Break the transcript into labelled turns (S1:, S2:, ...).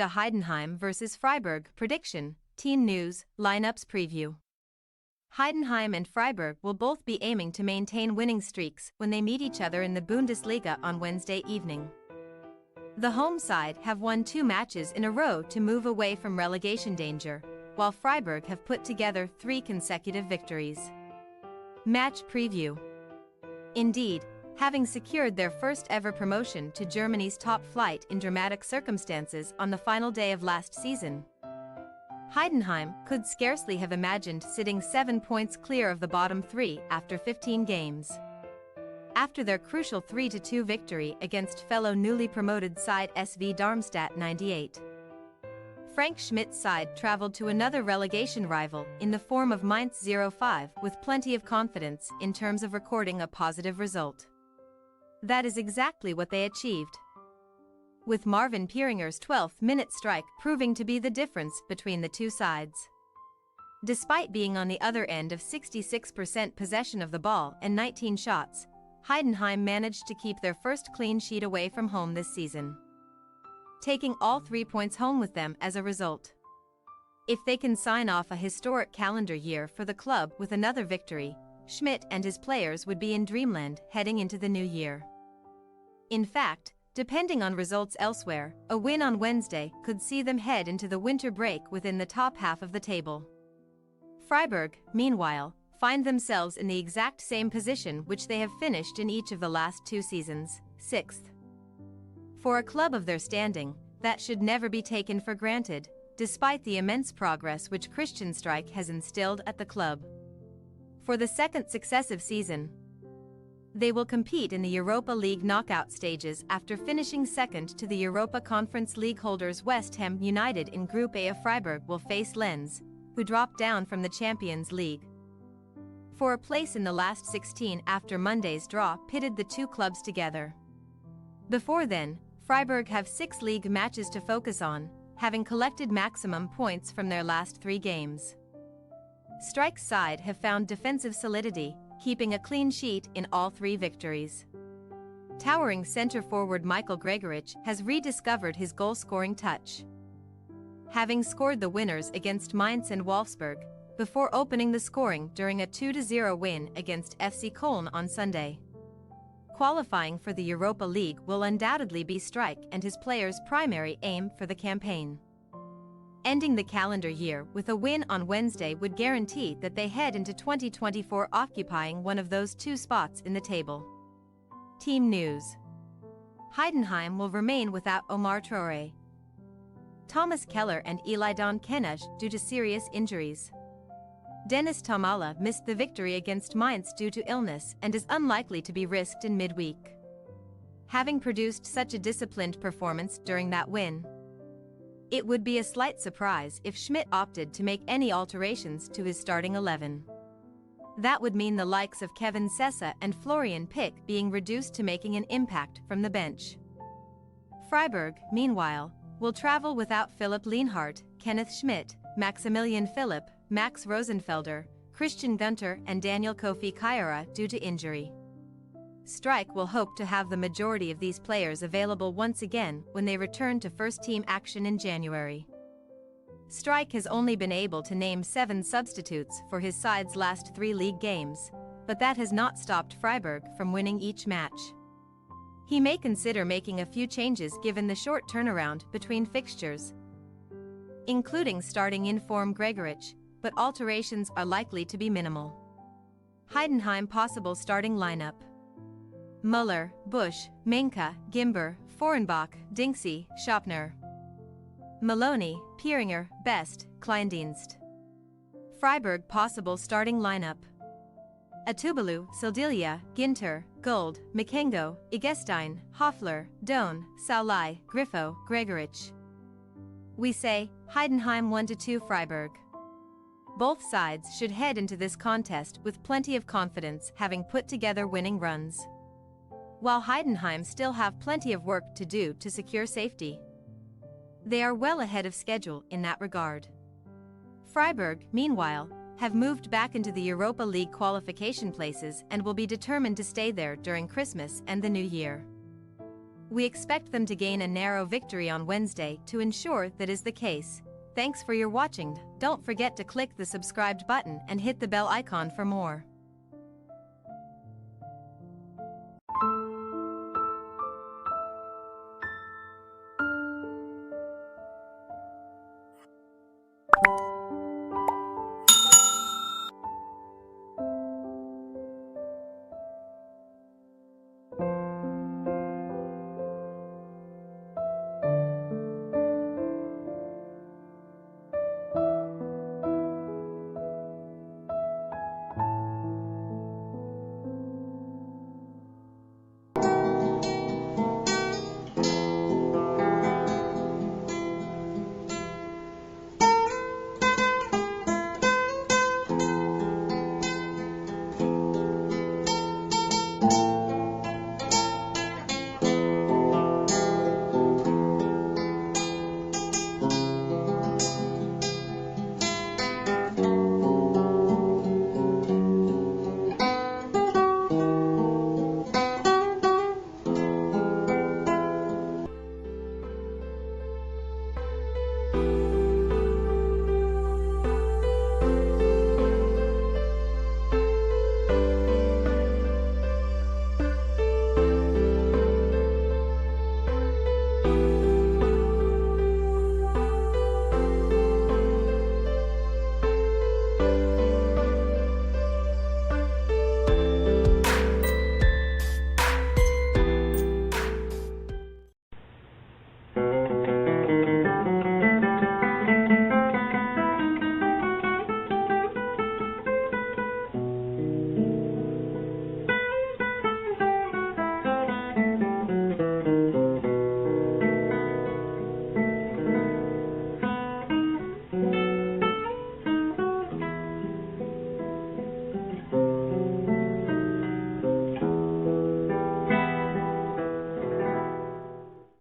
S1: Bundesliga. Heidenheim vs Freiburg. Prediction, team news, lineups preview. Heidenheim and Freiburg will both be aiming to maintain winning streaks when they meet each other in the Bundesliga on Wednesday evening. The home side have won 2 matches in a row to move away from relegation danger, while Freiburg have put together 3 consecutive victories. Match preview. Indeed, having secured their first ever promotion to Germany's top flight in dramatic circumstances on the final day of last season, Heidenheim could scarcely have imagined sitting 7 points clear of the bottom 3 after 15 games. After their crucial 3-2 victory against fellow newly promoted side SV Darmstadt 98. Frank Schmidt's side traveled to another relegation rival in the form of Mainz 05 with plenty of confidence in terms of recording a positive result. That is exactly what they achieved, with Marvin Pieringer's 12th-minute strike proving to be the difference between the two sides. Despite being on the other end of 66% possession of the ball and 19 shots, Heidenheim managed to keep their first clean sheet away from home this season, taking all 3 points home with them as a result. If they can sign off a historic calendar year for the club with another victory, Schmidt and his players would be in dreamland heading into the new year. In fact, depending on results elsewhere, a win on Wednesday could see them head into the winter break within the top half of the table. Freiburg, meanwhile, find themselves in the exact same position which they have finished in each of the last 2 seasons, 6th. For a club of their standing, that should never be taken for granted, despite the immense progress which Christian Streich has instilled at the club. For the 2nd successive season, they will compete in the Europa League knockout stages after finishing 2nd to the Europa Conference League holders West Ham United in Group A. Of Freiburg will face Lens, who dropped down from the Champions League, for a place in the last 16 after Monday's draw pitted the two clubs together. Before then, Freiburg have 6 league matches to focus on, having collected maximum points from their last 3 games. Streich's side have found defensive solidity, keeping a clean sheet in all 3 victories. Towering centre-forward Michael Gregoritsch has rediscovered his goal-scoring touch, having scored the winners against Mainz and Wolfsburg, before opening the scoring during a 2-0 win against FC Köln on Sunday. Qualifying for the Europa League will undoubtedly be Streich and his players' primary aim for the campaign. Ending the calendar year with a win on Wednesday would guarantee that they head into 2024 occupying one of those 2 spots in the table. Team news. Heidenheim will remain without Omar Traoré, Thomas Keller and Ilaidan Kenush due to serious injuries. Dennis Tomala missed the victory against Mainz due to illness and is unlikely to be risked in midweek, having produced such a disciplined performance during that win. It would be a slight surprise if Schmidt opted to make any alterations to his starting 11. That would mean the likes of Kevin Sessa and Florian Pick being reduced to making an impact from the bench. Freiburg, meanwhile, will travel without Philipp Lienhardt, Kenneth Schmidt, Maximilian Philipp, Max Rosenfelder, Christian Gunter and Daniel Kofi Kyara due to injury. Streich will hope to have the majority of these players available once again when they return to first-team action in January. Streich has only been able to name 7 substitutes for his side's last 3 league games, but that has not stopped Freiburg from winning each match. He may consider making a few changes given the short turnaround between fixtures, including starting in-form Gregoritsch, but alterations are likely to be minimal. Heidenheim possible starting lineup: Müller, Busch, Menke, Gimber, Forenbach, Dinksy, Schopner, Maloney, Pieringer, Best, Kleindienst. Freiburg possible starting lineup: Atubalu, Sildilia, Ginter, Gold, Makengo, Igestein, Hoffler, Doan, Saulai, Griffo, Gregoritsch. We say, Heidenheim 1-2 Freiburg. Both sides should head into this contest with plenty of confidence, having put together winning runs, while Heidenheim still have plenty of work to do to secure safety. They are well ahead of schedule in that regard. Freiburg, meanwhile, have moved back into the Europa League qualification places and will be determined to stay there during Christmas and the New Year. We expect them to gain a narrow victory on Wednesday to ensure that is the case. Thanks for your watching. Don't forget to click the subscribed button and hit the bell icon for more.